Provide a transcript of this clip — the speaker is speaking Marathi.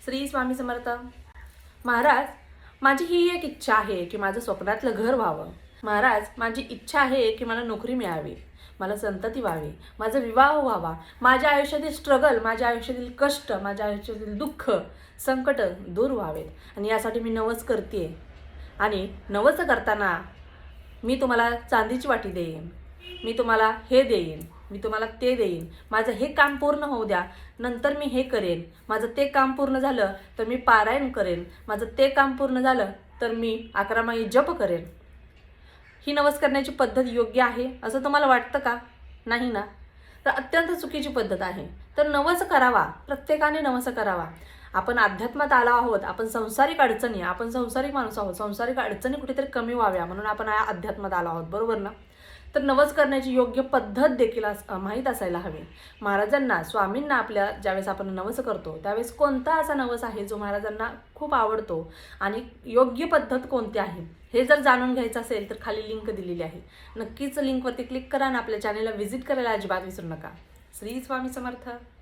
श्री स्वामी समर्थ. महाराज, माझी ही एक इच्छा आहे की माझं स्वप्नातलं घर व्हावं. महाराज, माझी इच्छा आहे की मला नोकरी मिळावी, मला संतती व्हावी, माझा विवाह व्हावा, माझ्या आयुष्यातील स्ट्रगल, माझ्या आयुष्यातील कष्ट, माझ्या आयुष्यातील दुःख, संकट दूर व्हावेत आणि यासाठी मी नवस करते. आणि नवस करताना मी तुम्हाला चांदीची वाटी देईन, मी तुम्हाला हे देईन, मी तुम्हाला ते देईन. माझं हे काम पूर्ण होऊ द्या, नंतर मी हे करेन. माझं ते काम पूर्ण झालं तर मी पारायण करेन. माझं ते काम पूर्ण झालं तर मी 11 माळी जप करेन. ही नवस करण्याची पद्धत योग्य आहे असं तुम्हाला वाटतं का? नाही ना? तर अत्यंत चुकीची पद्धत आहे. तर नवस करावा, प्रत्येकाने नवस करावा. आपण अध्यात्मात आलो आहोत, आपण संसारिक अडचणी, आपण संसारिक माणूस आहोत, संसारिक अडचणी कुठेतरी कमी व्हाव्या म्हणून आपण अध्यात्मात आलो आहोत, बरोबर ना? तर नवस करण्याची योग्य पद्धत देखील माहीत असायला हवी. महाराजांना, स्वामींना आपल्या ज्यावेळेस आपण नवस करतो त्यावेळेस कोणता असा नवस आहे जो महाराजांना खूप आवडतो आणि योग्य पद्धत कोणती आहे हे जर जाणून घ्यायचं असेल तर खाली लिंक दिलेली आहे. नक्कीच लिंकवरती क्लिक करा आणि आपल्या चॅनेलला व्हिजिट करायला अजिबात विसरू नका. श्री स्वामी समर्थ.